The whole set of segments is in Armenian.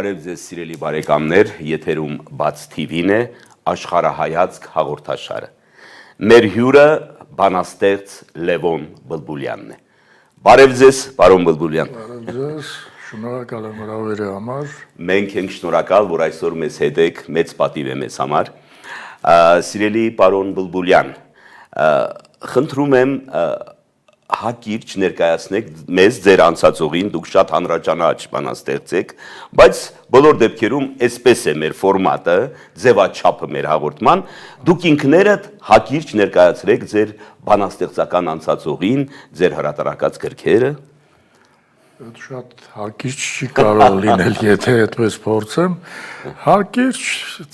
Բարև ձեզ սիրելի բարեկամներ, եթերում Բաց TV-ն է, աշխարհայացք հաղորդաշարը։ Մեր հյուրը բանաստեղծ Լևոն Բլբուլյանն է։ Բարև ձեզ, պարոն Բլբուլյան։ Բարև ձեզ, շնորհակալ եմ հրավերի համար։ Մենք ենք շնորհակալ, որ այսօր մեզ հետ եք, մեծ պատիվ է մեզ համար։ Սիրելի պարոն Բլբուլյան, խնդրում եմ հակիրճ ներկայացնեք մեզ ձեր անցածողին, դուք շատ հանրաճանաչ բանաստեղծ եք, բայց բոլոր դեպքերում այսպես է մեր ֆորմատը, ձևաչափը մեր հաղորդման, դուք ինքներդ հակիրճ ներկայացրեք ձեր բանաստեղծական անցածողին, ձեր հրատարակած գրքերը։ Շատ հակիրճ չի կարող լինել, եթե այդպես փորձեմ։ Հակիրճ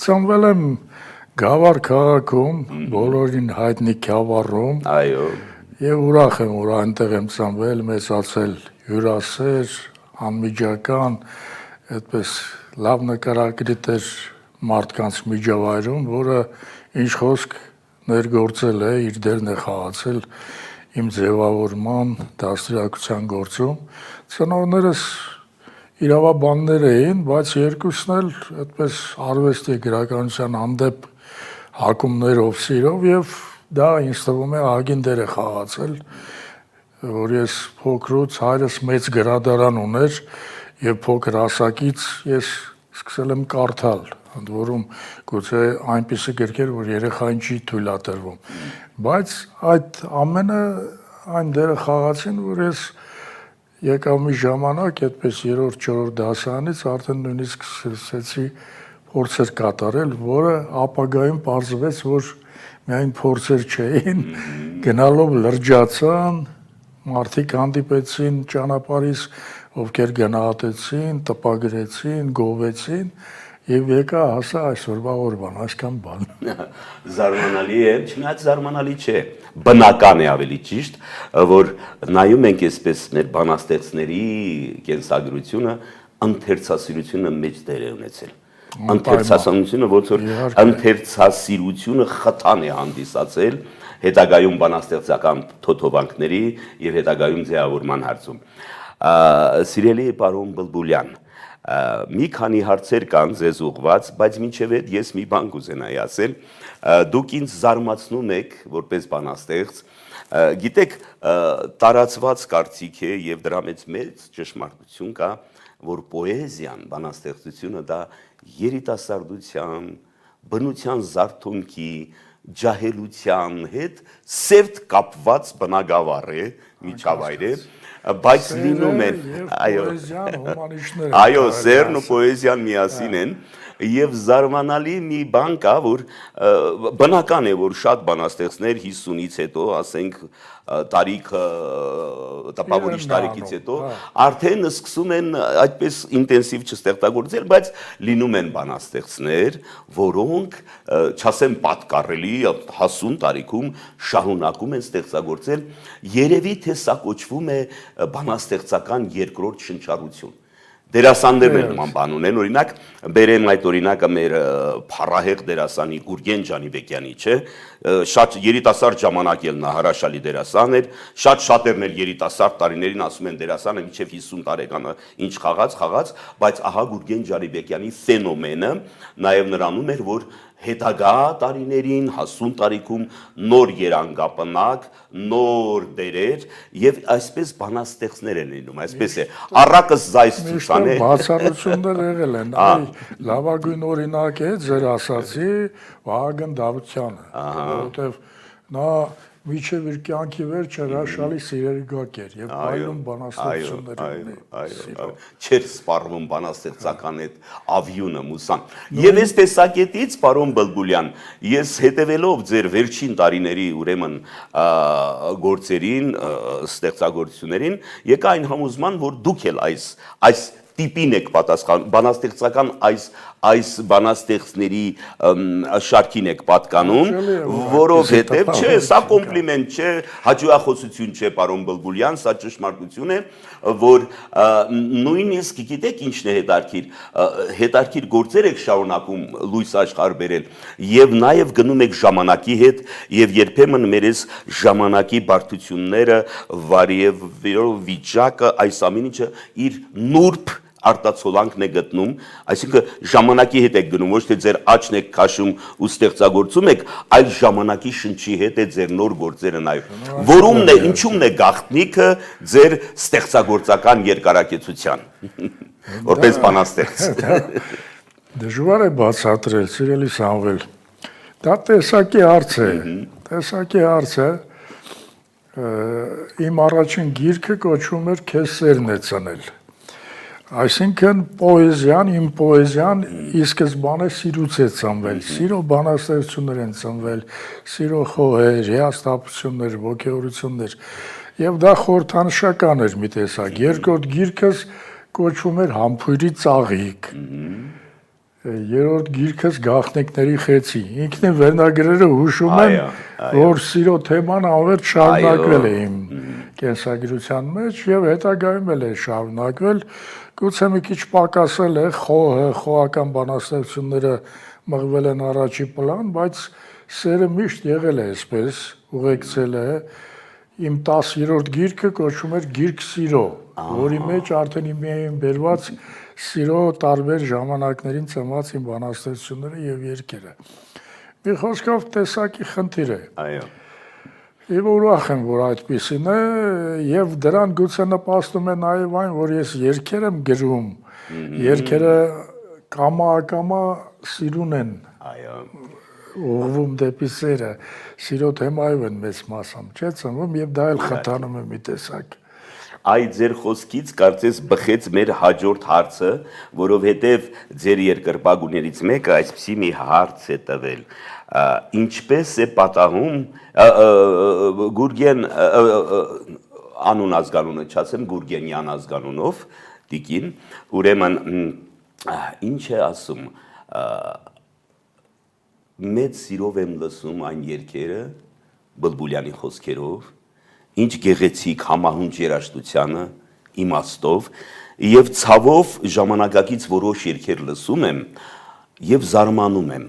ծնվել եմ Գավառ քաղաքում, բոլորին հայտնի Քյավառում։ Այո։ Եվ ուրախ եմ, որ այնտեղ եմ ծնվել, մեծացել, հյուրասեր, անմիջական, այդպես լավ նկարագրիչ մարդկանց միջավայրում, որը ինչ խոսք ներգործել է, իր դերն է խաղացել իմ ձևավորման, դաստիարակության գործում։ Ծնողներս իրավաբաններ էին, բայց երկուսն էլ այդպես արվեստի գրականության հանդեպ հակումներով, սիրով եւ դա ինձ թվում է ահագին դեր է խաղացել, որ ես փոքրուց հայրս մեծ գրադարան ուներ եւ փոքր հասակից ես սկսել եմ կարդալ, ընդ որում գուցե այնպիսի գրքեր, որ երեխային չի թույլատրվում, բայց այդ ամենը այն դերը խաղացին, որ ես եկավ մի ժամանակ, այդպես 3-4 դասարանից արդեն նույնիսկ սկսեցի փորձեր կատարել, որը ապագայում պարզվեց, որ միայն փորձեր չէին, գնալով լրջացան, մարդիկ հանդիպեցին ճանապարհից, ովքեր գնահատեցին, տպագրեցին, գովեցին եւ եկա հասա այսօրվա օրվան, այսքան բան։ Զարմանալի է, չնայած զարմանալի չէ, բնական է ավելի ճիշտ, որ նայում ենք այսպես մեր բանաստեղծների կենսագրությունը, ընթերցասիրությունը մեծ դեր է ունեցել։ Ընթերցասիրությունը ոնց որ ընթերցասիրությունը խթան է հանդիսացել հետագայում բանաստեղծական թոթովանքների եւ հետագայում ձևավորման հարցում։ Սիրելի պարոն Բլբուլյան, մի քանի հարցեր կան ձեզ ուղված, բայց մինչև այդ ես մի բան կուզենայի ասել։ Դուք ինձ զարմացնում եք որպես բանաստեղծ, գիտեք, տարածված կարծիք է եւ դրա մեծ ճշմարտություն կա, որ պոեզիան, բանաստեղծությունը դա երիտասարդության, բնության զարթոնքի, ջահելության հետ սերտ կապված բնագավառ է, միջավայր է, բայց լինում են, այո, սերն ու պոեզիան միասին են, եւ զարմանալի մի բան կա, որ բնական է, որ շատ բանաստեղծներ 50-ից հետո, ասենք տարիքը տպավորիչ տարիքից հետո արդեն սկսում են այդպես ինտենսիվ չստեղծագործել, բայց լինում են բանաստեղծներ, որոնք չասեմ պատկառելի հասուն տարիքում շարունակում են ստեղծագործել, երևի թե սա կոչվում է բանաստեղծական երկրորդ շնչառություն։ Դերասաններն են նման բան ունեն, օրինակ, բերեմ այդ օրինակը մեր փառահեղ դերասանի Գուրգեն Ջանիբեկյանի, չէ, շատ երիտասարդ ժամանակ էլ նա հրաշալի դերասան էր, շատերն էլ երիտասարդ տարիներին ասում են դերասանը մինչև 50 տարեկանը ինչ խաղաց, բայց ահա Գուրգեն Ջանիբեկյանի ֆենոմենը նաև նրանում էր, որ հետագա տարիներին, հասուն տարիքում նոր երանգապնակ, նոր դերեր եւ այսպես բանաստեղծներ են լինում, այսպես է, առակը զայս ցուցան է։ Բացառություններ եղել են, լավագույն օրինակ է ձեր ասացի Վահագն Դավթյանը, որովհետեւ նա միջև իր կյանքի վերջը հրաշալի սիրելգակ էր եւ այլն բանաստեղծություններ ունի։ Չէր սպառվում բանաստեղծական այդ ավյունը մուսան։ Եվ այս տեսակետից, պարոն Բլբուլյան, ես հետևելով ձեր վերջին տարիների ուրեմն գործերին, ստեղծագործություններին, եկա այն համոզման, որ դուք էլ այս տիպին եք պատասխան, բանաստեղծական այս բանաստեղծների շարքին եք պատկանում, որովհետև չէ, սա կոմպլիմենտ չէ, հաճույքախոսություն չէ, պարոն Բլբուլյան, սա ճշմարտություն է, որ նույնիսկ գիտեք ինչն է հետարքիր գործեր եք շարունակում լույս աշխարհ բերել եւ նաեւ գնում եք ժամանակի հետ եւ երբեմն մեր այս ժամանակի բարդությունները, վարիև վիճակը, այս ամեն ինչը իր նուրբ արտացոլանքն է գտնում, այսինքն ժամանակի հետ եք գնում, ոչ թե ձեր աչքն եք քաշում ու ստեղծագործում եք, այլ ժամանակի շնչի հետ է ձեր նոր գործերը նայում։ Որումն է, ինչումն է գաղտնիքը ձեր ստեղծագործական երկարակեցության, որպես բանաստեղծ։ Դժվար է բացատրել, սիրելի Սամվել։ Դա տեսակի հարց է, տեսակի հարց է։ Իմ առաջին գիրքը կոչվում էր «Քեզ սերն է ծնել»։ Այսինքն իմ պոեզիան ի սկզբանե սիրուց է ծնվել, սիրո բանաստեղծություններ են ծնվել, սիրո խոհեր, հիասթափություններ, ոգևորություններ, եւ դա խորհրդանշական էր մի տեսակ։ Երկրորդ գիրքս կոչվում էր «Համբույրի ծաղիկ», երրորդ գիրքս «Գաղտնիքների խեցի»։ Ինքնին վերնագրերը հուշում եմ, որ սիրո թեման անվերջ շարունակվել է իմ կենսագրության մեջ եւ հետագայում էլ է շարունակվել։ Գուցե մի քիչ պակասել է խոհական բանաստեղծությունները մղվել են առաջի պլան, բայց սերը միշտ եղել է այսպես, ուղեկցել է։ Իմ 10-րդ գիրքը կոչվում էր «Գիրք սիրո», որի մեջ արդեն իմ բերված սիրո տարբեր ժամանակներին ծնված իմ բանաստեղծությունները եւ երգերը։ Մի խոսքով տեսակի խնդիր է։ Այո։ Եվ ուրախ եմ, որ այդպիսին է, եւ դրան գուցե նպաստում է նաեւ այն, որ ես երգեր եմ գրում, երգերը կամա սիրուն են, ուղղվում դեպի սերը, սիրո թեմայով են մեծ մասամբ, չէ՞ ծնվում, եւ դա էլ խթանում է մի տեսակ։ Այդ ձեր խոսքից կարծես բխեց մեր հաջորդ հարցը, որովհետև ձեր երկրպագուներից մեկը այսպիսի մի հարց է տվել. ինչպես է պատահում Գուրգեն անուն ազգանունը չասեմ, Գուրգենյան ազգանունով տիկին, ուրեմն ինչ է ասում, մեծ սիրով եմ լսում այն երգերը Բլբուլյանի խոսքերով, ինչ գեղեցիկ համահունչ երաժշտությանը, իմաստով, եւ ցավով ժամանակակից որոշ երգեր լսում եմ եւ զարմանում եմ։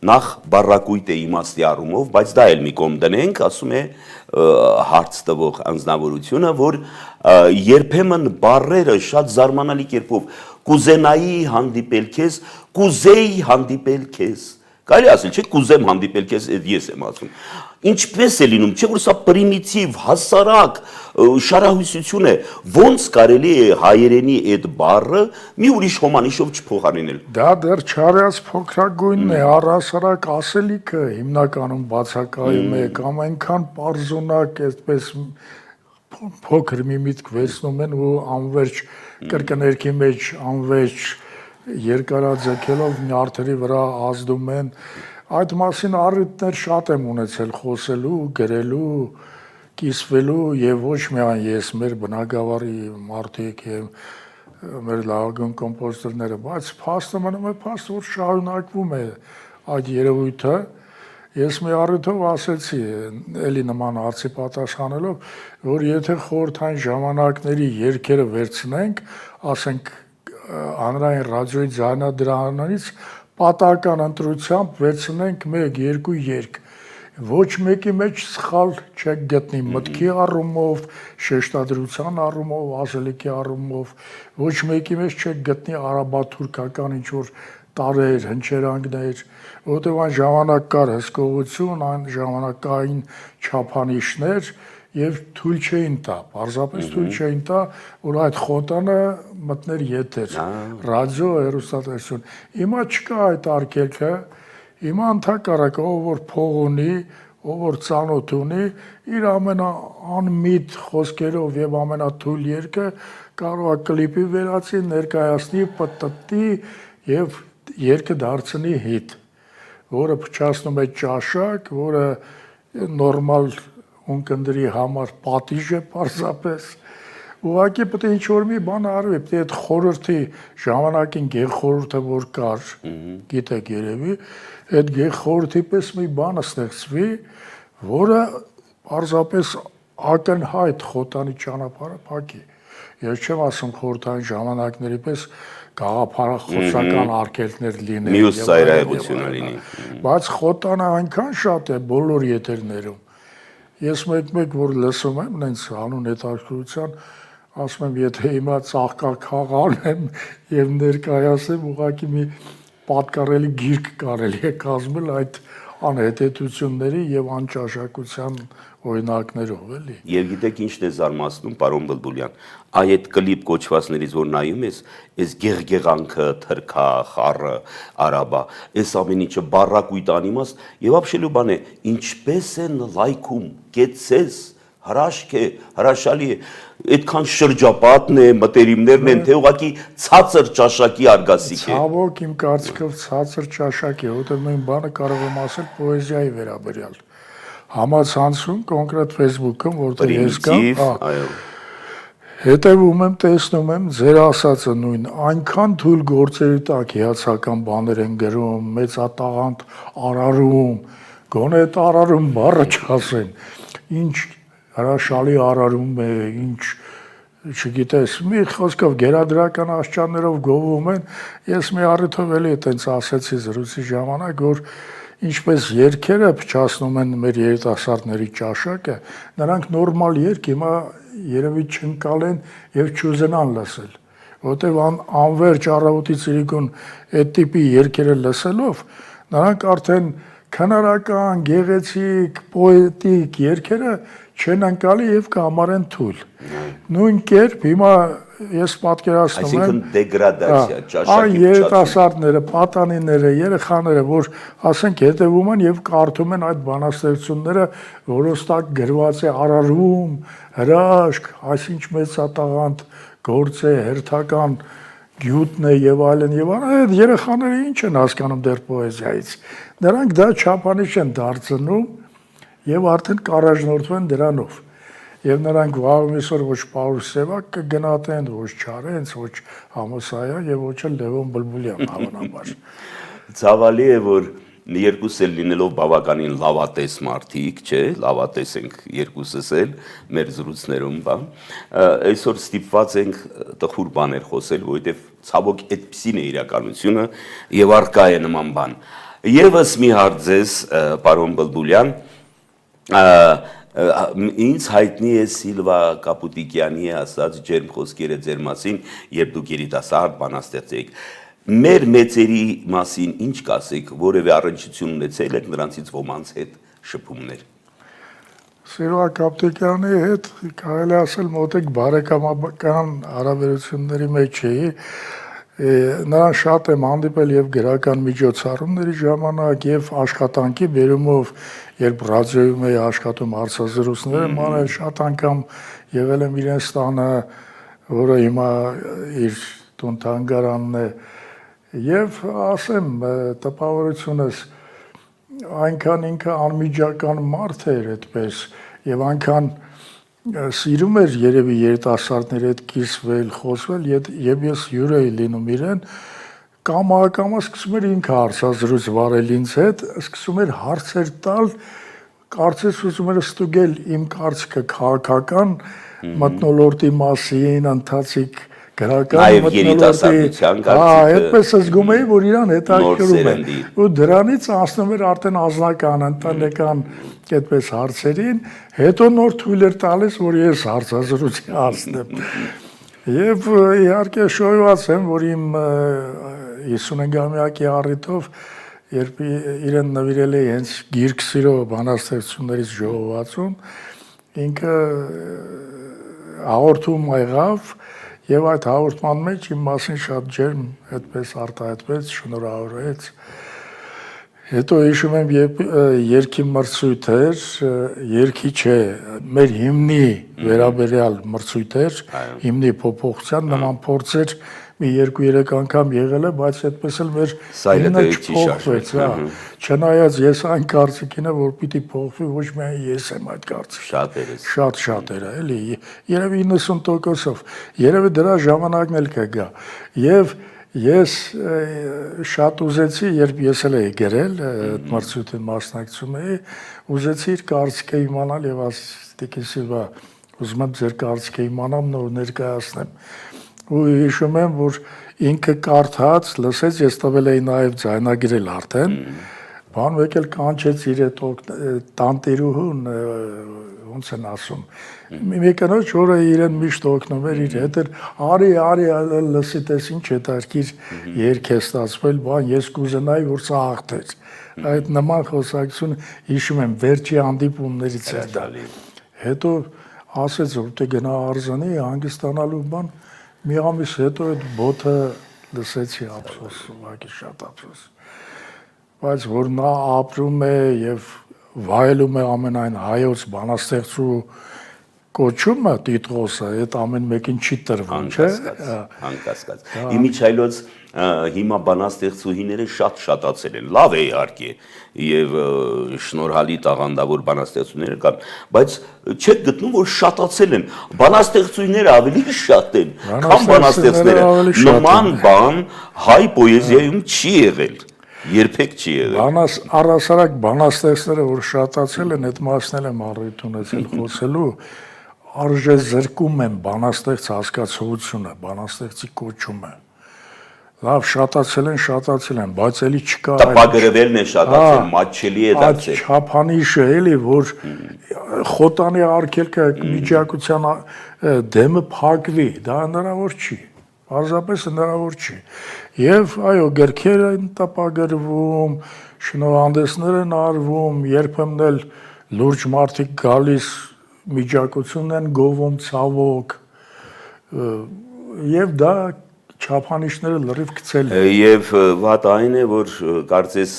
Նախ բառակույտ է իմաստի առումով, բայց դա էլ մի կողմ դնենք, ասում է հարց տվող անձնավորությունը, որ երբեմն բառերը շատ զարմանալի կերպով կուզենայի հանդիպել քեզ, կուզեի հանդիպել քեզ։ Կարելի ասել, չէ, կուզեմ հանդիպել քեզ, ես եմ ասում։ Ինչպես է լինում, չէ՞ որ սա պրիմիտիվ, հասարակ շարահյուսություն է, ոնց կարելի է հայերենի այդ բառը մի ուրիշ հոմանիշով չփոխարինել։ Դա դեռ չարած փոքրագույնն է, առհասարակ ասելիքը հիմնականում բացակայում է, կամ այնքան պարզունակ, այսպես փոքր մի միտք վերցնում են ու անverջ կրկներքի մեջ անverջ երկարաձգելով նյարդերի վրա ազդում են։ Այդ մասին առիթներ շատ եմ ունեցել խոսելու, գրելու, կիսվելու եւ ոչ միայն ես, մեր բնակավարի մարդիկ եւ մեր լավագույն կոմպոզիտորները, բայց փաստը մնում է փաստ, որ շարունակվում է այդ երևույթը։ Ես մի առիթով ասեցի, էլի նման հարցի պատասխանելով, որ եթե խորհրդային ժամանակների երգերը վերցնենք, ասենք հանրային ռադիոյի ձայնադրահանից պատահական ընտրությամբ վերցնենք 1-2 երգ, ոչ մեկի մեջ սխալ չեք գտնի մտքի առումով, շեշտադրության առումով, ասելիքի առումով, ոչ մեկի մեջ չեք գտնի արաբաթուրքական ինչ-որ տարեր, հնչերանգներ, որովհետև այն ժամանակ կար հսկողություն, այն ժամանակային չափանիշներ եւ թույլ չէին տա, պարզապես թույլ չէին տա, որ այդ խոտանը մտներ եթեր, ռադիո, հեռուստատեսություն։ Հիմա չկա այդ արգելքը, հիմա ընդհակառակը ով որ փող ունի, ով որ ծանոթ ունի, իր ամենաանմիտ խոսքերով եւ ամենաթույլ երգը կարող է կլիպի վերածի, ներկայացնի, պտտի եւ երգը դարձնի հիթ, որը փչացնում է ճաշակ, որը նորմալ ունկնդրի համար պատիժ է պարզապես, ուղղակի պետք է ինչ-որ մի բան արվի, պետք է այդ խորհրդի ժամանակին գեղխորհուրդը որ կար, գիտեք երևի, այդ գեղխորհրդի պես մի բան ստեղծվի, որը պարզապես ակնհայտ խոտանի ճանապարհը փակի։ Ես չեմ ասում խորհրդային ժամանակների պես գաղափարախոսական արգելքներ լինեն։ Մյուս ծայրահեղությունը լինի։ Բայց խոտանը այնքան շատ է բոլոր եթերներում։ Ես մեկ-մեկ որ լսում եմ, նենց հանուն հետաքրքրության, ասում եմ, եթե հիմա ծաղկախաղ անեմ եւ ներկայացեմ, ուղղակի մի պատկառելի գիրք կարելի է կազմել այդ անհետեցությունների եւ անճաշակության օրինակներով, էլի։ Եվ գիտեք ինչն է զարմացնում, պարոն Բլբուլյան, այդ կլիպ կոչվածներից որ նայում ես, այս գեղգեղանքը, թրքա, խառը, արաբա, այս ամեն ինչը բառակույտ անիմաստ եւ ապշելու բան է, ինչպես են լայքում, կեցես, հրաշք է, հրաշալի է, այդքան շրջապատն է, մտերիմներն են, թե ուղղակի ցածր ճաշակի արգասիկ է։ Ցավոք իմ կարծիքով ցածր ճաշակ է, որտեղ նույն բանը կարող եմ ասել պոեզիայի վերաբերյալ։ Համացանցում, կոնկրետ Facebook-ում, որտեղ ես կամ, այո, հետևում եմ, տեսնում եմ ձեր ասածը նույն, այնքան թույլ գործերի տակ հիացական բաներ են գրում, մեծատաղանդ արարում, գոնե այդ արարում բառը չասեմ, ինչ հրաշալի արարում է, ինչ չգիտես, մի խոսքով գերադրական աշճաններով գովում են, ես մի առիթով էլի այտենց ասեցի զրույցի ժամանակ, որ ինչպես երգերը փչացնում են մեր երիտասարդների ճաշակը, նրանք նորմալ երգ հիմա երևի չընկալեն եւ չուզենան լսել, որտեւ անverջ առավոտից իրիկուն այդ տիպի երգերը լսելով, նրանք արդեն քնարական, գեղեցիկ, պոետիկ երգերը չեն ընկալի եւ կհամարեն թույլ։ Նույն կերպ հիմա ես պատկերացնում եմ, այսինքն դեգրադացիա, ճաշակի երիտասարդները, պատանիները, երեխաները, որ ասենք հետևում են եւ կարդում են այդ բանաստեղծությունները, որոնց տակ գրված է արարում, հրաշք, այսինչ մեծատաղանդ գործ է, հերթական գյուտն է եւ այլն եւ այլն, այդ երեխաները ինչ են հասկանում դեռ պոեզիայից։ Նրանք դա չափանիշ են դարձնում եւ արդեն կառաջնորդվում են դրանով։ Եվ նրանք վաղ այսօր ոչ Պաուլ Սևակ կգնահատեն, ոչ Չարենց, ոչ Համոսայան եւ ոչ էլ Լևոն Բլբուլյան հավանաբար։ Ցավալի է, որ երկուս էլ լինելով բավականին լավատես մարդիկ, չէ, լավատես ենք երկուսս էլ մեր զրույցներում, բան, այսօր ստիպված ենք տխուր բաներ խոսել, որովհետեւ ցավոք այդպեսին է իրականությունը եւ արկա է նման բան։ Եվս մի հարց ձեզ, պարոն Բլբուլյան, ինձ հայտնի է Սիլվա Կապուտիկյանի ասած ջերմ խոսքերը ձեր մասին, երբ դուք երիտասարդ բանաստեղծ եք։ Մեր մեծերի մասին ինչ կասեք, որևէ առնչություն ունեցել եք նրանցից ոմանց հետ շփումներ։ Սիլվա Կապուտիկյանի հետ կարելի ասել մոտիկ բարեկամական հարաբերությունների մեջ էի։ Նրան շատ եմ հանդիպել եւ գրական միջոցառումների ժամանակ եւ աշխատանքի բերումով, երբ ռադիոյում էի աշխատում հարցազրույցներ եմ արել, շատ անգամ եղել եմ իրենց տանը, որը հիմա իր տուն-թանգարանն է, եւ ասեմ տպավորությունս այնքան ինքը անմիջական մարդ էր այդպես եւ այնքան սիրում էր երևի երիտասարդների հետ կիսվել, խոսվել, եւ ես հյուր էի լինում իրեն, կամա սկսում էր ինքը հարցազրույց վարել ինձ հետ, սկսում էր հարցեր տալ, կարծես ուզում էր ստուգել իմ կարծիքը քաղաքական մթնոլորտի մասին, ընթացիկ գրական մթնոլորտի, այդպես զգում էի, որ իրան հետաքրքրում է, ու դրանից անցնում էր արդեն անձնական, ընտանեկան այդպես հարցերին, հետո նոր թույլ էր տալիս, որ ես հարցազրույցի անցնեմ։ Եվ իհարկե շոյված եմ, որ իմ 55-ամյակի առիթով, երբ իրեն նվիրել էի հենց գիրք սիրո բանաստեղծություններից ժողովածուն, ինքը հաղորդում եղավ եւ այդ հաղորդման մեջ իմ մասին շատ ջերմ այդպես արտահայտվեց, շնորհավորեց։ Հետո հիշում եմ, երգի մրցույթ էր, երգի չէ, մեր հիմնի վերաբերյալ մրցույթ էր, հիմնի փոփոխության նման փորձեր մի 2-3 անգամ եղել է, բայց այդպես էլ մեր հիմնը չփոխվեց, չնայած ես այն կարծիքին եմ, որ պիտի փոխվի, ոչ միայն ես եմ այդ կարծիքը։ Շատ էր, էլի, երևի 90%-ով, երևի դրա ժամանակն էլ կգա։ Եվ ես շատ ուզեցի, երբ ես էլ էի գրել, մրցույթին մասնակցում էի, ուզեցի իր կարծիքը իմանալ եւ ասեցի Սիլվա, ուզում եմ ձեր կարծիքը իմանամ, նոր ներկայացնեմ։ Ու հիշում եմ, որ ինքը կարդաց, լսեց, ես տվել էի նաեւ ձայնագրել արդեն, Բան մեկ էլ կանչեց իր այդ տանտիրուհուն, ոնց են ասում, մի կնոջ, որը իրեն միշտ օգնում էր իր հետ, արի, լսի տես ինչ հետաքրքիր երգ է ստացվել, բան ես կուզենայի, որ սա հաղթեր։ Այդ նման խոսակցություն հիշում եմ վերջի հանդիպումներից էր դա։ Հետո ասեց, որ դե գնա արձանի, հանգստանալու բան, մի ամիս հետո այդ բոթը լսեցի, ափսոս, ուղղակի շատ ափսոս։ Բայց որ նա ապրում է եւ վայելում է ամենայն հայոց բանաստեղծու կոչումը տիտղոսը, այդ ամեն մեկին չի տրվում, չէ՞։ Անկասկած։ Իմիջայլոց հիմա բանաստեղծուհիները շատ շատացել են, լավ է իհարկե, եւ շնորհալի տաղանդավոր բանաստեղծուներ կան, բայց չեք գտնում, որ շատացել են։ Բանաստեղծուհիները ավելի շատ են, քան բանաստեղծները։ Նման բան հայ պոեզիայում չի եղել։ Երբեք չի եղել։ Առհասարակ բանաստեղծները, որ շատացել են, այդ մասն էլ եմ առիթ ունեցել խոսելու, արժե զրկում են բանաստեղծ հասկացողությունը, բանաստեղծի կոչումը։ Լավ շատացել են, բայց էլի չկա։ Տպագրվելն է շատացել, մատչելի է դարձել։ Այդ չափանիշը էլի, որ խոտանի արգելքը միջակության դեմը փակվի, դա հնարավոր չի։ Պարզապես հնարավոր չի։ Եվ այո, գրքեր են տպագրվում, շնորհանդեսներ են արվում, երբեմն էլ լուրջ մարդիկ գալիս միջակցություն են գովում ցավոք, եւ դա չափանիշները լրիվ գցել են։ Եվ վատ այն է, որ կարծես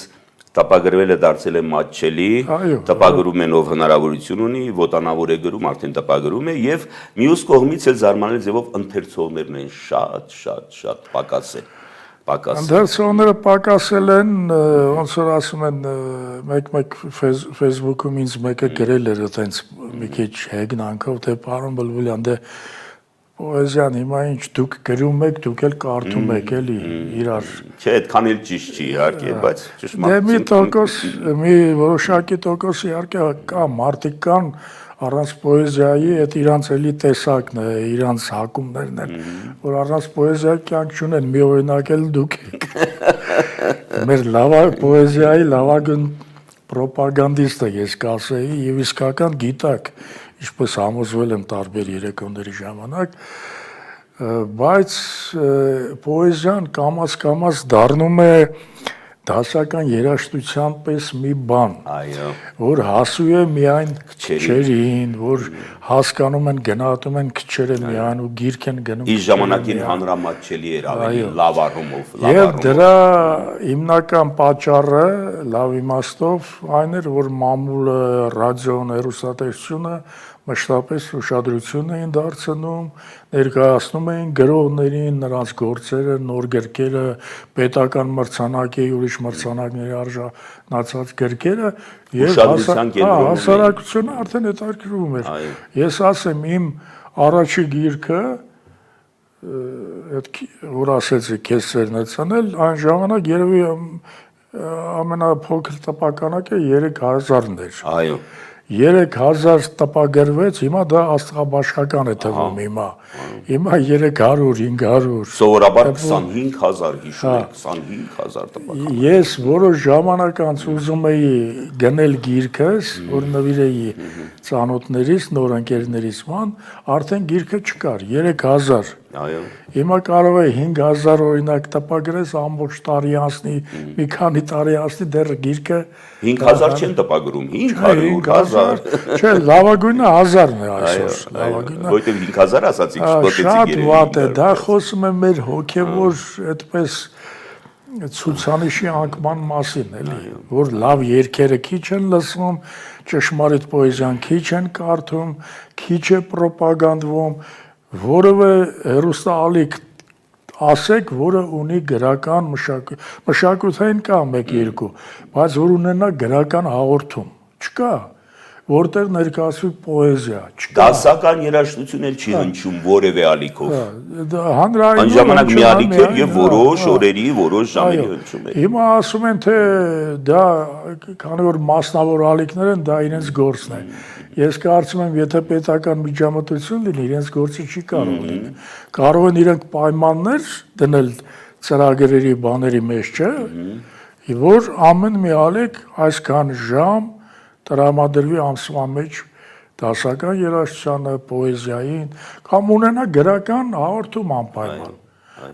տպագրվելը դարձել է մատչելի, տպագրում են ով հնարավորություն ունի, ոտանավոր է գրում, արդեն տպագրում է եւ մյուս կողմից էլ զարմանալի ձևով ընթերցողներն են շատ պակասել։ Ընթերցողները պակասել են, ոնց որ ասում են, մեկ Facebook-ում ինձ մեկը գրել էր այտենց մի քիչ հեգնանքով, թե պարոն Բլբուլյան, դե պոեզիան հիմա ինչ դուք գրում եք, դուք էլ կարդում եք էլի իրար։ Չէ, այդքան էլ ճիշտ չի իհարկե, բայց ճշմարտություն։ Մի որոշակի տոկոս իհարկե կա, մարդիկ կան առանց պոեզիայի, այդ իրանց էլի տեսակն է, իրանց հակումներն են, որ առանց պոեզիայի կյանք չունեն, մի օրինակ էլ դուք եք։ Մեր պոեզիայի լավագույն պրոպագանդիստը ես կասեի եւ իսկական գիտակ, ինչպես համոզվել եմ տարբեր երեկոների ժամանակ, բայց պոեզիան կամաց դառնում է դասական երաժշտության պես մի բան, որ հասու է միայն քչերին, որ հասկանում են, գնահատում են քչերը միայն ու գիրք են գնում։ Իր ժամանակին հանրամատչելի էր ավելի լավ առումով։ Եվ դրա հիմնական պատճառը լավ իմաստով այն էր, որ մամուլը, ռադիոն, հեռուստատեսությունը մշտապես ուշադրություն էին դարձնում, ներկայացնում էին գրողներին, նրանց գործերը, նոր գրքերը, պետական մրցանակի, ուրիշ մրցանակների արժանացած գրքերը եւ հասարակությունը արդեն հետաքրքրվում էր։ Ես ասեմ, իմ առաջի գիրքը, որ ասեցի քեզ ծերնեցնել, այն ժամանակ երևի ամենափոքր տպականակը 3000-ն էր։ Այո։ 3000 տպագրվեց, հիմա դա աստղաբաշխական է թվում հիմա։ Հիմա 300, 500։ Սովորաբար 25000 հիշում եք, 25000 տպական։ Ես որոշ ժամանակ անց ուզում էի գնել գիրքս, որ նվիրեի ծանոթներիս, նոր ընկերներիս ման, արդեն գիրքը չկար, 3000։ Այո։ Հիմա կարող է 5000 օրինակ տպագրես, ամբողջ տարի անցնի, մի քանի տարի անցնի, դեռ գիրքը 5000 չեն տպագրում, 500, 1000։ Չէ, լավագույնը 1000-ն է այսօր, լավագույնը։ Որտեղ 5000 ասացիք, շփոթեցիք Շատ վատ է, դա խոսում է մեր հոգևոր այդպես ցուցանիշի անկման մասին, էլի, որ լավ երգերը քիչ են լսվում, ճշմարիտ պոեզիան քիչ են կարդում, քիչ է պրոպագանդվում, որևէ հեռուստաալիք ասեք, որը ունի գրական մշակութային կա 1-2, բայց որ ունենա գրական հաղորդում, չկա, որտեղ ներկայացվի պոեզիա, չկա։ Դասական երաժշտություն էլ չի հնչում որևէ ալիքով։ Հանրային ժամանակ մի ալիք էր եւ որոշ օրերի, որոշ ժամերի հնչում էր։ Հիմա ասում են, թե դա քանի որ մասնավոր ալիքներ են, դա իրենց գործն է։ Ես կարծում եմ, եթե պետական միջամտություն լինի, իրենց գործը չի կարող լինել։ Կարող են իրենք պայմաններ դնել ծրագրերի բաների մեջ, չէ՞։ որ ամեն մի ալիք այսքան ժամ տրամադրվի ամսվա մեջ դասական երաժշտությանը, պոեզիային, կամ ունենա գրական հաղորդում անպայման։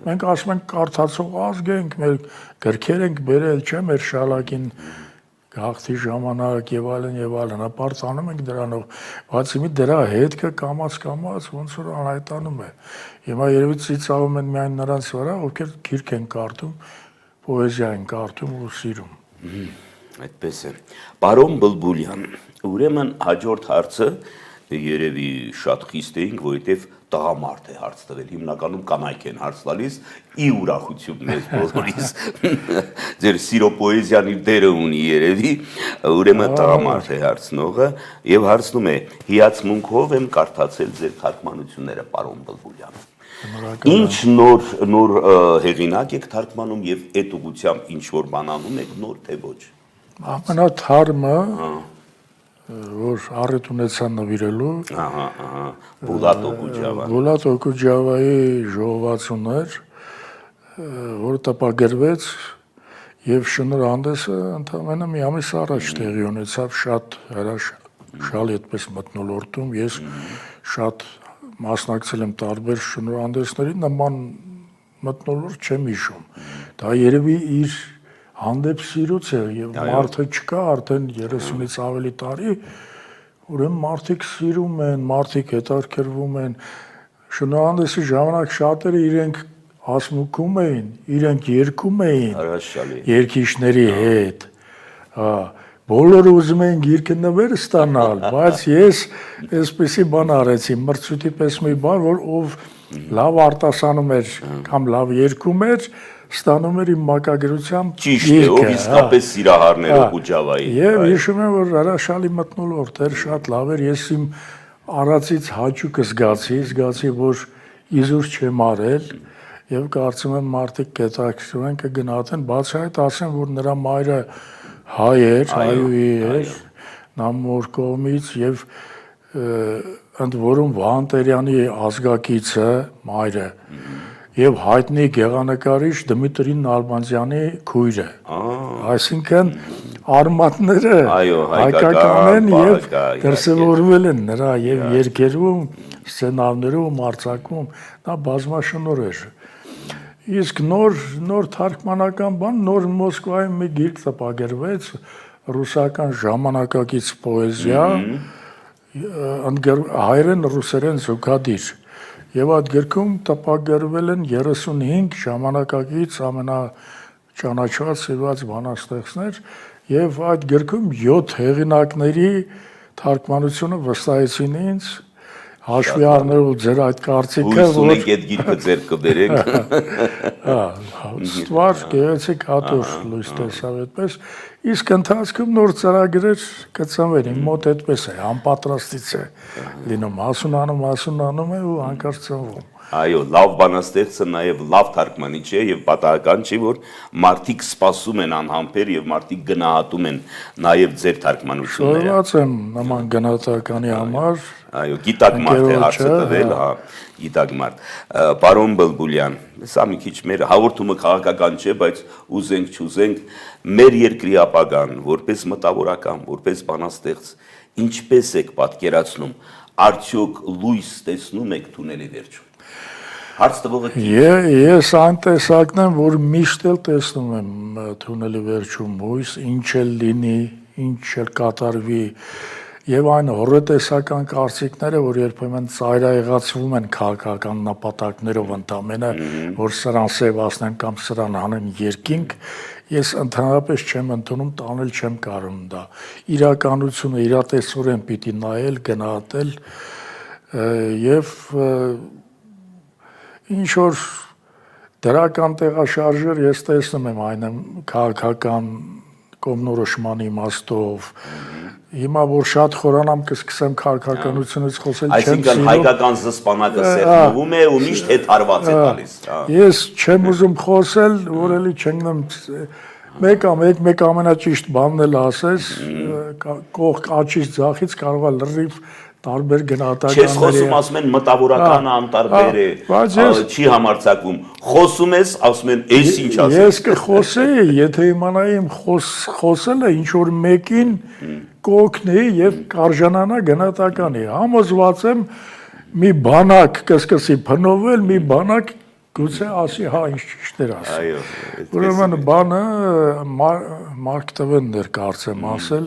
Մենք ասում ենք կարդացող ազգ ենք, մեր գրքեր ենք բերել, չէ՞ մեր շալակին գաղթի ժամանակ եւ այլն, ապարտանում ենք դրանով, բացի մի դրա հետքը կամաց ոնց որ անհայտանում է։ Հիմա երևի ծիծաղում են միայն նրանց վրա, ովքեր գիրք են կարդում, պոեզիա են կարդում ու սիրում։ Այդպես է։ Պարոն Բլբուլյան, ուրեմն հաջորդ հարցը երևի շատ խիստ էինք, որովհետև տղամարդ է հարց տվել, հիմնականում կանայք են հարց տալիս, ի ուրախություն մեզ բոլորիս, ձեր սիրո պոեզիան իր դերը ունի երևի, ուրեմն տղամարդ է հարցնողը, եւ հարցնում է, հիացմունքով եմ կարդացել ձեր թարգմանությունները, պարոն Բլբուլյան։ Ինչ նոր հեղինակ եք թարգմանում եւ այդ ուղղությամբ ինչ որ բան անում եք, նոր թե ոչ։ Ամենաթարմը որ առիթ ունեցա նվիրելու Բուլատ Օկուջավան։ Բուլատ Օկուջավայի ժողովածուներ, որը տպագրվեց եւ շնորհանդեսը ընդամենը մի ամիս առաջ տեղի ունեցավ, շատ հրաշալի այդպես մթնոլորտում, ես շատ մասնակցել եմ տարբեր շնորհանդեսների, նման մթնոլորտ չեմ հիշում։ Դա երևի իր հանդեպ սիրուց է եւ մարդը չկա արդեն 30-ից ավելի տարի, ուրեմն մարդիկ սիրում են, մարդիկ հետաքրքրվում են։ Շնորհանդեսի ժամանակ շատերը իրենք ասմուկում էին, իրենք երգում էին երգիչների հետ։ Բոլորը ուզում էին գիրքը նվեր ստանալ, բայց ես այսպեսի բան արեցի, մրցույթի պես մի բան, որ ով լավ արտասանում էր կամ լավ երգում էր, ստանում էր իմ մակագրությամբ ճիշտ է, ով իսկապես սիրահարներ Օկուջավայի։ Եվ հիշում եմ, որ հրաշալի մթնոլորտ էր, շատ լավ էր, ես իմ արածից հաճույք զգացի, որ իզուր չեմ արել, եւ կարծում եմ մարդիկ կետաքրքրվում են կգնահատեն, բացի այդ ասեմ, որ նրա մայրը հայ էր, հայուհի էր, նա մոր կողմից եւ ընդ որում Վահան Տերյանի ազգակիցը մայրը եւ հայտնի գեղանկարիչ Դմիտրի Նալբանդյանի քույրը։ Այսինքն արմատները հայկական են եւ դրսևորվել են նրա եւ երգերում, սցենարներում, արձակում, նա բազմաշնորհ էր։ Իսկ նոր թարգմանական բան, նոր Մոսկվայում մի գիրք տպագրվեց, ռուսական ժամանակակից պոեզիա, հայերեն ռուսերեն զուգադիր։ Եվ այդ գրքում տպագրվել են 35 ժամանակակից ամենաճանաչված սիրված բանաստեղծներ, եւ այդ գրքում 7 հեղինակների թարգմանությունը վստահեցին ինձ, հաշվի առնելով ձեր այդ կարծիքը, որ այդ գիրքը ձեր կբերենք։ Ստվար գեղեցիկ հատոր լույս տեսավ այդպես, իսկ ընթացքում նոր ծրագրեր կծնվեն, իմ մոտ այդպես է, անպատրաստից է լինում, ասունանում է ու հանկարծ ծնվում։ Այո, լավ բանաստեղծը նաև լավ թարգմանիչ է եւ պատահական չի, որ մարդիկ սպասում են անհամբեր եւ մարդիկ գնահատում են նաև ձեր թարգմանությունները։ Շնորհված եմ նման գնահատականի համար։ Այո, գիտակ մարդ է հարցը տվել, գիտակ մարդ։ Պարոն Բլբուլյան, սա մի քիչ մեր հաղորդումը քաղաքական չէ, բայց ուզենք չուզենք, մեր երկրի ապագան, որպես մտավորական, որպես բանաստեղծ, ինչպես եք պատկերացնում, արդյոք լույս տեսնում եք թունելի վերջում։ Հարց տվողը Ես այն տեսակն եմ, որ միշտ էլ տեսնում եմ թունելի վերջում հույս, ինչ էլ լինի, ինչ էլ կատարվի, եւ այն հորետեսական կարծիքները, որ երբեմն ծայրահեղացվում են քաղաքական նպատակներով ընդամենը, որ սրան սևացնեն կամ սրան անեն երկինք, ես ընդհանրապես չեմ ընդունում, տանել չեմ կարող դա։ Իրականությունը իրատեսորեն պիտի նայել, գնահատել եւ ինչ որ դրական տեղաշարժեր ես տեսնում եմ այն քաղաքական կողմնորոշման իմաստով։ Հիմա որ շատ խորանամ կսկսեմ քաղաքականությունից խոսել, չեմ սիրում։ Այսինքն հայկական զսպանակը սեղմում է ու միշտ հետ հարված է տալիս։ Ես չեմ ուզում խոսել, որ էլի չընկնեմ մեկ ամենաճիշտ բանն էլ ասես, կողք աչից ձախից կարող է լրիվ տարբեր գնահատականների։ Չես խոսում, ասում են մտավորականը անտարբեր է, չի համարձակվում։ Խոսում ես, ասում են, «Էս ինչ ասես»։ Ես կխոսեի, եթե իմանայի իմ խոսելը ինչ որ մեկին կօգնի եւ կարժանանա գնահատականի։ Համոզված եմ մի բանակ կսկսի փնովել, մի բանակ գուցե ասի, հա, ինչ ճիշտ էր ասում։ Այո, Ուրեմն բանը Մարկ Տվենն էր կարծեմ ասել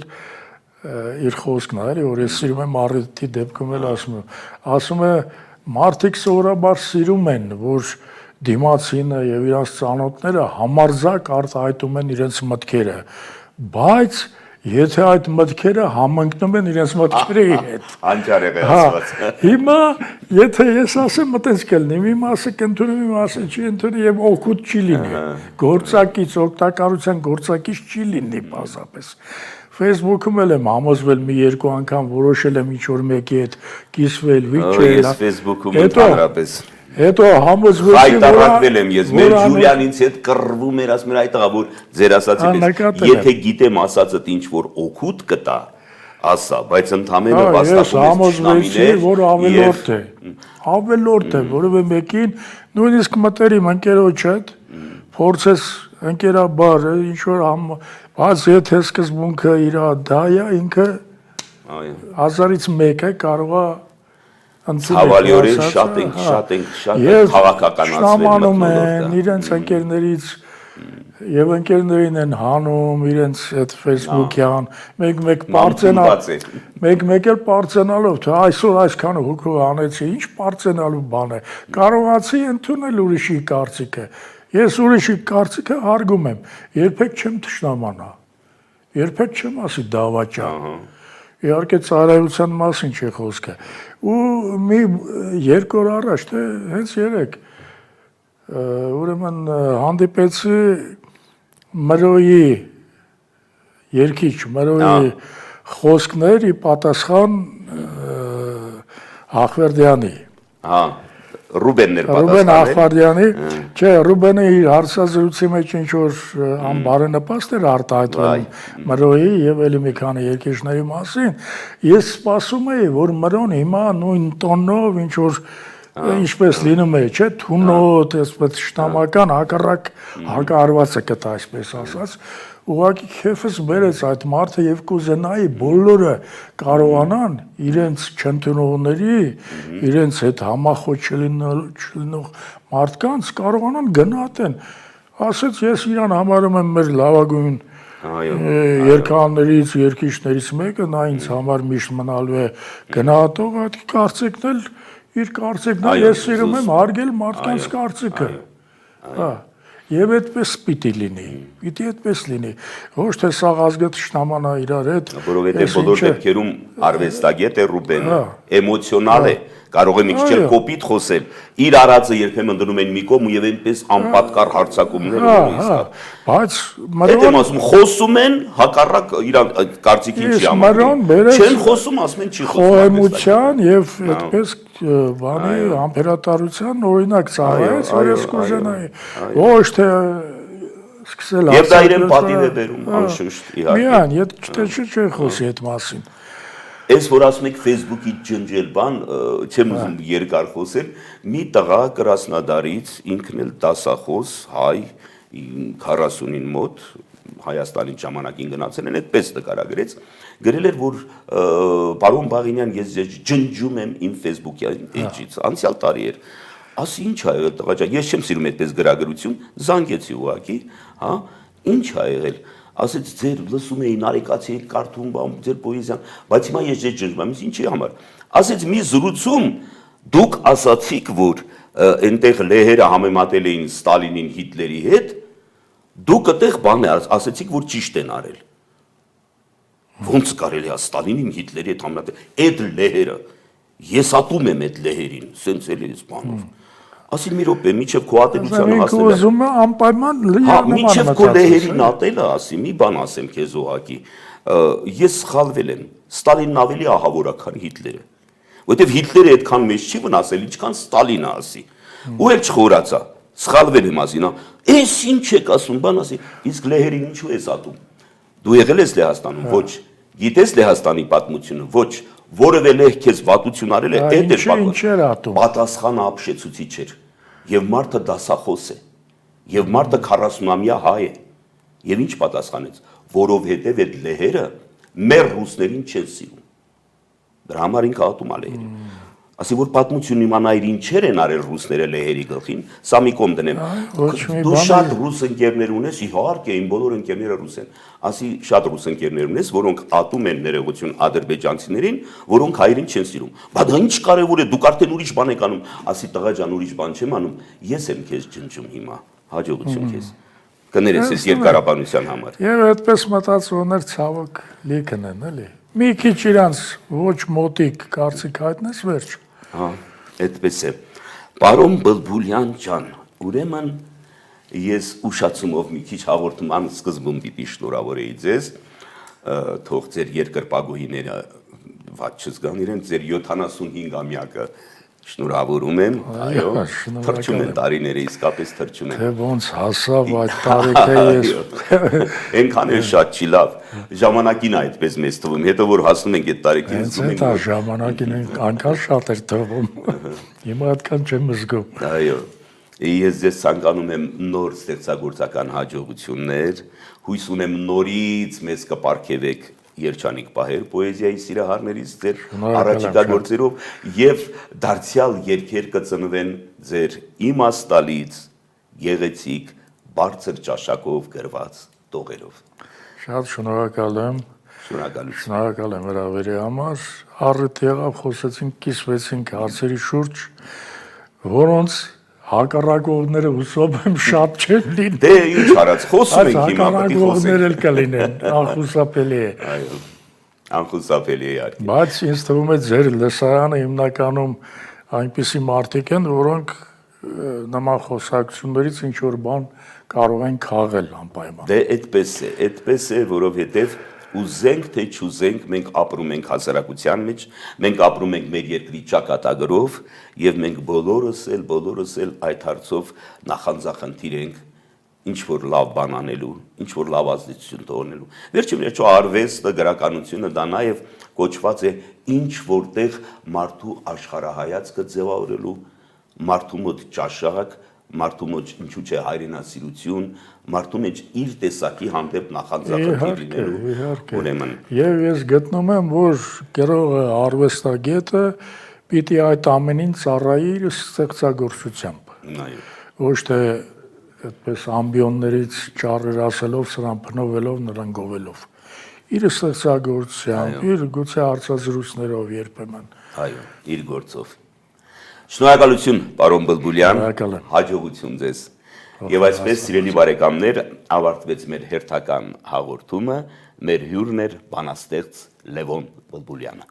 իր խոսքն է, որ ես սիրում եմ առիթի դեպքում էլ ասում է մարդիկ սովորաբար սիրում են, որ դիմացինը եւ իրանց ծանոթները համարձակ արտահայտում են իրենց մտքերը, բայց եթե այդ մտքերը համընկնում են իրենց մտքերի հետ։ Անճարեղ է ասված։ Հիմա եթե ես ասեմ, մտած կլինի, մի մասը կընդունի, մի մասը չի ընդունի եւ օգուտ չի լինի։ Գործակից, օգտակարության գործակից չի լինի պարզապես։ Facebook-ում էլ եմ համոզվել մի երկու անգամ որոշել եմ ինչ որ մեկի հետ կիսվել, վիճել։ Ես Facebook-ում ընդհանրապես Հետո համոզվեցի, հայտարարվել եմ ես, մեր Ջուլիան ինձ հետ կռվում էր, ասում էր այդ աղա, որ ձեր ասացի պես, եթե գիտեմ ասածդ ինչ որ օգուտ կտա, ասա, բայց ընդհանրապես վաստակում ես ճշնամիներ, որ ավելորդ է, որովհետև մեկին նույնիսկ մտերիմ ընկերոջ հետ փորձես ընկերաբար ինչ որ բայց եթե սկզբունքը իր դա է, ինքը 1000-ից 1 է կարող է Հավալիորեն շատ ենք քաղաքականացվել մտնոլորտը։ Իրենց ընկերներից եւ ընկերներին են հանում իրենց այդ Facebook-յան, մեկ էլ պարծենալով, թե այսօր այսքան հոգով անեցի, ինչ պարծենալու բան է։ Կարողացի ընդունել ուրիշի կարծիքը։ Ես ուրիշի կարծիքը հարգում եմ, երբեք չեմ թշնամանա։ Երբեք չեմ ասի դավաճան։ Իհարկե ծառայության մասին չի խոսքը։ Ու մի երկու օր առաջ, թե հենց երեք, ուրեմն հանդիպեցի Մրոյի երգիչ, Մրոյի խոսքներ ի պատասխան Ախվերդյանի։ Ռուբենն էր Ռուբեն Ախվարդյանի, չէ, Ռուբենը իր հարցազրույցի մեջ ինչ որ անբարենպաստ էր արտահայտվում Մրոյի եւ էլի մի քանի երկիշների մասին, ես սպասում էի, որ Մրոն հիմա նույն տոնով ինչ որ ինչպես լինում է, չէ, թունոտ, այսպես շտամական հակարվածը կտա, այսպես ասած, ուղղակի քեֆս բերեց այդ մարդը եւ կուզենայի բոլորը կարողանան իրենց չընդունողների, իրենց հետ համախոչ չլինող մարդկանց կարողանան գնահատեն։ Ասեց ես իրան համարում եմ մեր լավագույն երգաներից, երգիչներից մեկը, նա ինձ համար միշտ մնալու է գնահատող, այդ կարծիքն էլ իր կարծիքն է, ես սիրում եմ հարգել մարդկանց կարծիքը։ Հա Եվ այդպես պիտի լինի, պիտի այդպես լինի, ոչ թե սաղ ազգը թշնամանա իրար հետ։ Որովհետև բոլոր դեպքերում արվեստագետ է Ռուբենը, էմոցիոնալ է, կարող է մի քիչ կոպիտ խոսել, իր արածը երբեմն դնում են մի կողմ եւ այնպես անպատկառ հարձակումներ ունեն։ Բայց Մրոն ասում խոսում են հակառակ իրան կարծիքին չի համաձայն։ Չեն խոսում, ասում են չի խոսում։ Խոհեմության եւ այդպես բանի ամբերատարության օրինակ ծառայեց, որ ես կուզենայի։ Ոչ թե սկսել Եվ դա իրեն պատիվ է բերում, անշուշտ, իհարկե։ Միայն, եթե չէ խոսի այդ մասին։ Այս որ ասում եք Facebook-ի ջնջել բան, չեմ ուզում երկար խոսել, մի տղա Կրասնոդարից, ինքն էլ դասախոս, հայ, 40-ին մոտ, Հայաստանի ժամանակին գնացել են, այդպես նկարագրեց, գրել էր, որ պարոն Բաղինյան, ես ջնջում եմ իմ Facebook-յան էջից, անցյալ տարի էր, ասի ինչ ա եղել տղա ջան, ես չեմ սիրում այդպես գրագրություն, զանգեցի ուղղակի, հա, ինչ ա եղել, ասեց ձեր լսում էի նարեկացի եք կարդում, ձեր պոեզիան, բայց հիմա ես ձեզ ջնջում եմ, ինչի համար, ասեց մի զրույցում դուք ասացիք, որ այնտեղ լեհերը համեմատել էին Ստալինին Հիտլերի հետ, դուք այդտեղ բան ասեցիք, որ ճիշտ են արել։ Ոնց կարելի է Ստալինին Հիտլերի հետ համեմատել, այդ լեհերը, ես ատում եմ այդ լեհերին, սենց էլի էս բանով։ Ասի մի րոպե, միչև քո ատելությանը հասնելը։ Ուզում է անպայման Միչև քո լեհերին ատելը ասի, մի բան ասեմ քեզ ուղակի։ Ես սխալվել եմ։ Ստալինն ավելի ահավոր է, քան Հիտլերը։ Որտեվ Հիտլերը այդքան մեծ չի վնասել, ինչքան Ստալինը ասի։ Ու էլ չխորացա։ Սխալվել եմ ասին, էս ինչ եք ասում, բան ասի, իսկ լեհերին ինչու ես ատում։ Դու եղել ես Լեհաստանում, ոչ։ Գիտես Լեհաստանի պատմությունը, ոչ։ որևէ լեհ քեզ վատություն արել է, այդ է Ինչ էր ատում։ պատասխանը ապշեցուցիչ էր։ Եվ մարդը դասախոս է։ Եվ մարդը 40-ամյա հայ է։ Եվ ինչ պատասխանեց, որովհետև այդ լեհերը մեր ռուսներին չեն սիրում։ Դրա համար ինքը ատում է լեհերին։ Ասի որ պատմություն իմանայր ինչեր են արել ռուսները լեհերի գլխին, սա մի կողմ դնեմ։ Դու շատ ռուս ընկերներ ունես, իհարկե, իմ բոլոր ընկերները ռուս են։ Ասի շատ ռուս ընկերներ ունես, որոնք ատում են ներողություն ադրբեջանցիներին, որոնք հայերին չեն սիրում։ Բա դա ինչ կարևոր է, դուք արդեն ուրիշ բան եք անում։ Ասի տղա ջան, ուրիշ բան չեմ անում, ես եմ քեզ ջնջում հիմա։ Հաջողություն քեզ։ Կներես ես երկարաբանության համար։ Եվ այդպես մտածողներ ցավոք լիքն են, էլի։ Մի քիչ իրանց ոչ մոտիկ կարծիք հայտնես վերջ։ Հա, այդպես է։ Պարոն Բլբուլյան ջան, ուրեմն ես ուշացումով մի քիչ հաղորդման սկզբում պիտի շնորհավորեի ձեզ, թող ձեր երկրպագուհիները ված չզգան իրենց ձեր 75-ամյակը շնորհավորում եմ, այո, թրջում են տարիները, իսկապես թրջում են։ Թե ոնց հասավ այդ տարիքը ես։ Այնքան էլ շատ չի լավ։ Ժամանակին այդպես մեզ թվում, հետո որ հասնում ենք այդ տարիքին զգում ենք։ Այդ ժամանակին անկան շատ էր թվում։ Հիմա այդքան չեմ զգում։ Այո։ Ես ձեզ ցանկանում եմ նոր ստեղծագործական հաջողություններ, հույս ունեմ նորից մեզ կպարգևեք երջանիկ պահեր պոեզիայի սիրահարներից ձեր առաջիկա գործերով եւ դարձյալ երգեր կծնվեն ձեր իմաստալից գեղեցիկ բարձր ճաշակով գրված տողերով։ Շատ շնորհակալ եմ։ Շնորհակալություն։ Շնորհակալ եմ հրավերի համար։ Առիթ եղավ խոսեցինք, կիսվեցինք հարցերի շուրջ, որոնց հակառակողները հուսով եմ շատ չեն լինի։ Դե ինչ արած, խոսում ենք հիմա, պետք է խոսենք։ Հակառակողներ էլ կլինեն, անխուսափելի է։ Այո, անխուսափելի է իհարկե։ Բայց ինձ թվում է ձեր լսարանը հիմնականում այնպիսի մարդիկ են, որոնք նման խոսակցություններից ինչ որ բան կարող են քաղել անպայման։ Դե այդպես է, որովհետև ուզենք թե չուզենք, մենք ապրում ենք հասարակության մեջ, մենք ապրում ենք մեր երկրի ճակատագրով եւ մենք բոլորս էլ այդ հարցով նախանձախնդիր ենք ինչ որ լավ բան անելու, ինչ որ լավ ազդեցություն թողնելու։ Վերջին արվեստը, գրականությունը դա նաեւ կոչված է ինչ որտեղ մարդու աշխարհայացքը ձևավորելու, մարդու մոտ ճաշակ, մարդու մոտ ինչու՞ չէ հայրենասիրություն, մարդու մեջ իր տեսակի հանդեպ նախանձախնդիր լինելու, ուրեմն։ Եվ ես գտնում եմ, որ գրողը, արվեստագետը պիտի այդ ամենին ծառայի իր ստեղծագործությամբ։ Այո։ Ոչ թե այդպես ամբիոններից ճառեր ասելով, սրան փնովելով, նրան գովելով։ Իր ստեղծագործությամբ, իր գուցե հարցազրույցներով երբեմն։ Այո, իր գործով։ Շնորհակալություն, պարոն Բլբուլյան, հաջողություն ձեզ։ Եվ այսպես, սիրելի բարեկամներ, ավարտվեց մեր հերթական հաղորդումը, մեր հյուրն էր բանաստեղծ Լևոն Բլբուլյանը։